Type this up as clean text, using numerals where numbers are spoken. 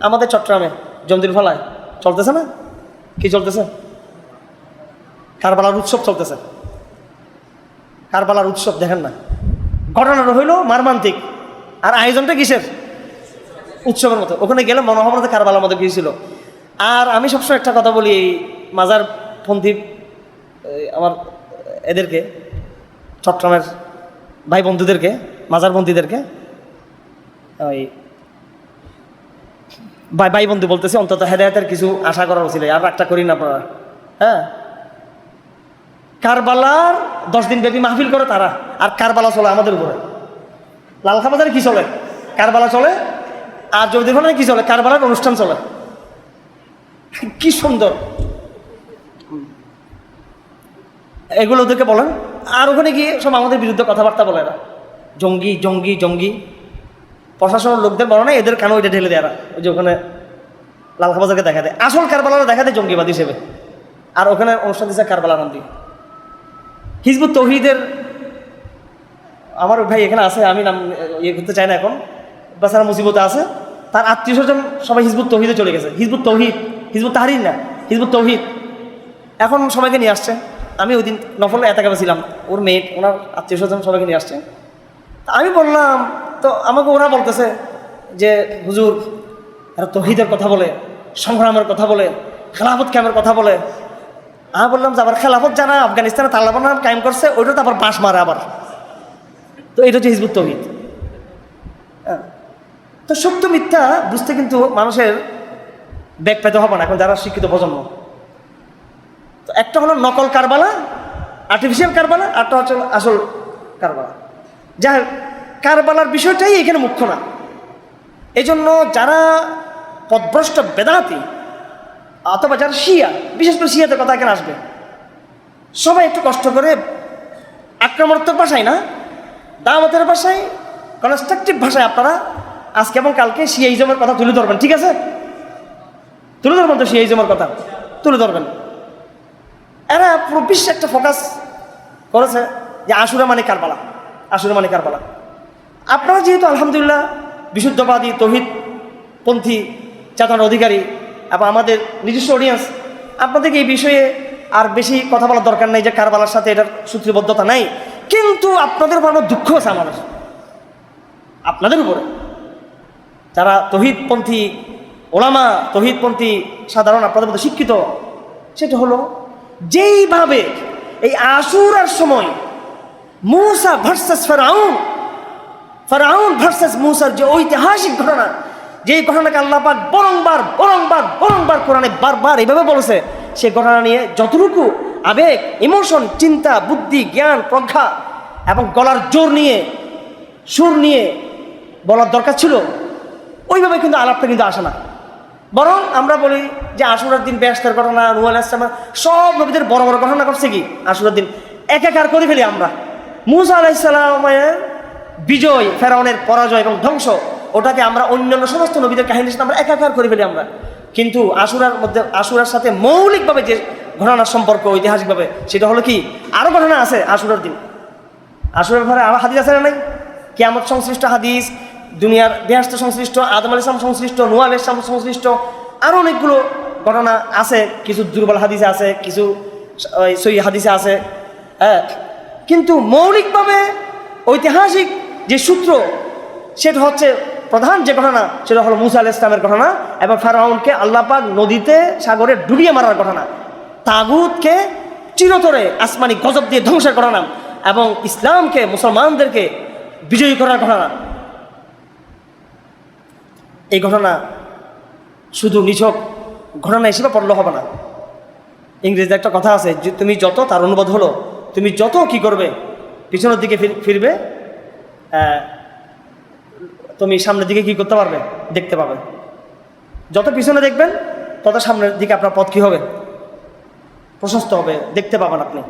আমাদের চট্টগ্রামে জমদির ফলায় চলতেছে না? কি চলতেছে? কারবালার উৎসব চলতেছে। কারবালার উৎসব দেখেন না, ঘটনাটা হইল মারমান্তিক, আর আয়োজনটা কিসের? উৎসবের মতো। ওখানে গেলে মনোভাবনা কারবালার মতো গিয়েছিল। আর আমি সবসময় একটা কথা বলি, এই মাজারপন্থী আমার এদেরকে, চট্টগ্রামের ভাই বন্ধুদেরকে, মাজারপন্থীদেরকে, ওই ভাই বন্ধু বলতেছি, অন্তত হেদায়েতের কিছু আশা করা উচিত, আর একটা করি না আপনারা। হ্যাঁ, কারবালার 10 দিন ব্যাপী মাহফিল করে তারা, আর কারবালা চলে আমাদের উপরে। লালখা বাজারে কি চলে? কারবালা চলে। আর জমিদের ফলে কি চলে? কারবালার অনুষ্ঠান চলে। কি সুন্দর! এগুলো ওদেরকে বলেন। আর ওখানে গিয়ে সব আমাদের বিরুদ্ধে কথাবার্তা বলে এরা, জঙ্গি জঙ্গি জঙ্গি। প্রশাসনের লোকদের বলে না, এদের কেন ওইটা ঢেলে দেয় এরা, ওই যে ওখানে লালখা বাজারকে দেখা দেয়, আসল কারবালারা দেখা দেয় জঙ্গিবাদ হিসেবে। আর ওখানে অনুষ্ঠান দিচ্ছে কারবালা নাম দিয়ে। হিজবুত তৌহিদের আমার ভাই এখানে আছে, আমি নাম ইয়ে করতে চাই না এখন, বেচারা মুসিবতে আছে, তার আত্মীয় স্বজন সবাই হিজবুত তৌহিদে চলে গেছে। হিজবুত তৌহিদ, হিজবুত তাহরির না, হিজবুত তৌহিদ। এখন সবাইকে নিয়ে আসছে। আমি ওই দিন নফল এতাকাবে ছিলাম, ওর মেয়ে, ওনার আত্মীয় স্বজন সবাইকে নিয়ে আসছে। আমি বললাম, তো আমাকে ওরা বলতেছে যে হুজুর এরা তৌহিদের কথা বলে, সংগ্রামের কথা বলে, খেলাফত কায়েমের কথা বলে। আমি বললাম যে আবার খেলাফত যারা আফগানিস্তানে তালেবান কায়েম করছে, ওইটা তো আবার বাঁশ মারে আবার। তো এটা হচ্ছে হিজবুত তৌহিদ। তো সত্য মিথ্যা বুঝতে কিন্তু মানুষের ব্যাগ পেতে হবে না এখন, যারা শিক্ষিত প্রজন্ম। তো একটা হলো নকল কারবালা, আর্টিফিশিয়াল কারবালা, আরটা হচ্ছে আসল কারবালা। যা কারবালার বিষয়টাই এখানে মুখ্য না। এই জন্য যারা পথভ্রষ্ট বেদাতি অথবা যারা শিয়া, বিশেষ করে শিয়াদের কথা এখানে আসবে, সবাই একটু কষ্ট করে আক্রমণাত্মক ভাষায় না, দাওয়াতের ভাষায়, কনস্ট্রাকটিভ ভাষায় আপনারা আজকে এবং কালকে শিয়াইজমের কথা তুলে ধরবেন। ঠিক আছে? তুলে ধরবেন তো, শিয়াইজমের কথা তুলে ধরবেন। এরা পুরো বিশ্বে একটা ফোকাস করেছে যে আশুরা মানে কারবালা, আশুরা মানে কারবালা। আপনারা যেহেতু আলহামদুলিল্লাহ বিশুদ্ধবাদী, তৌহিদপন্থী চেতনার অধিকারী এবং আমাদের নিজস্ব অডিয়েন্স, আপনাদেরকে এই বিষয়ে আর বেশি কথা বলার দরকার নেই যে কারবালার সাথে এটার সূত্রবদ্ধতা নাই। কিন্তু আপনাদের উপর আমার দুঃখ আছে, আমাদের আপনাদের উপরে, যারা তৌহিদপন্থী ওলামা, তৌহিদপন্থী সাধারণ আপনাদের মধ্যে শিক্ষিত, সেটা হলো যেইভাবে এই আশুরার সময় মূসা ভার্সেস ফেরাউন, ফেরাউন ভার্সেস মূসার যে ঐতিহাসিক ঘটনা, যেই ঘটনাকে আল্লাহ পাক বরংবার কোরআনে বারবার এইভাবে বলেছে, সেই ঘটনা নিয়ে যতটুকু আবেগ, ইমোশন, চিন্তা, বুদ্ধি, জ্ঞান, প্রজ্ঞা এবং গলার জোর নিয়ে, সুর নিয়ে বলার দরকার ছিল, ওইভাবে কিন্তু আলাপটা কিন্তু আসে না। বরং আমরা বলি যে আশুরার দিন বেহেশতের ঘটনা, নূহ আলাইহিস সালাম, সব নবীদের বড় বড় ঘটনা করছে কি আশুরার দিন একাকার করে ফেলি আমরা। মূসা আলাইহিস সালামের বিজয়, ফেরাউনের পরাজয় এবং ধ্বংস, ওটাকে আমরা অন্যান্য সমস্ত নবীদের কাহিনীর সাথে আমরা একাকার করে ফেলি আমরা। কিন্তু আশুরার মধ্যে, আশুরার সাথে মৌলিকভাবে যে ঘটনার সম্পর্ক ঐতিহাসিকভাবে, সেটা হলো কি, আরও ঘটনা আছে আশুরার দিন। আশুরার ঘরে আরও হাদিস আছে না নাই? কিয়ামত সংশ্লিষ্ট হাদিস, দুনিয়ার বেহেশত সংশ্লিষ্ট, আদম আলাইহিস সালাম সংশ্লিষ্ট, নূহ আলাইহিস সালাম সংশ্লিষ্ট আরও অনেকগুলো ঘটনা আছে। কিছু দুর্বল হাদিসে আছে, কিছু সহিহ হাদিসে আছে। হ্যাঁ, কিন্তু মৌলিকভাবে ঐতিহাসিক যে সূত্র, সেটা হচ্ছে প্রধান যে ঘটনা, সেটা হলো মূসা আলাইহিস সালামের ঘটনা এবং ফেরাউনকে আল্লাহ পাক নদীতে, সাগরে ডুবিয়ে মারার ঘটনা, তাগুতকে চিরতরে আসমানি গজব দিয়ে ধ্বংসের ঘটনা এবং ইসলামকে, মুসলমানদেরকে বিজয়ী করার ঘটনা। এই ঘটনা শুধু নিছক ঘটনা হিসেবে পড়লে হবে না। ইংরেজিতে একটা কথা আছে যে তুমি যত, তার অনুবাদ হলো তুমি যত কি করবে, পিছনের দিকে ফিরবে, তুমি সামনের দিকে কি করতে পারবে, দেখতে পাবে। যত পিছনে দেখবেন তত সামনের দিকে আপনার পথ কি হবে, প্রশস্ত হবে, দেখতে পাবেন আপনি।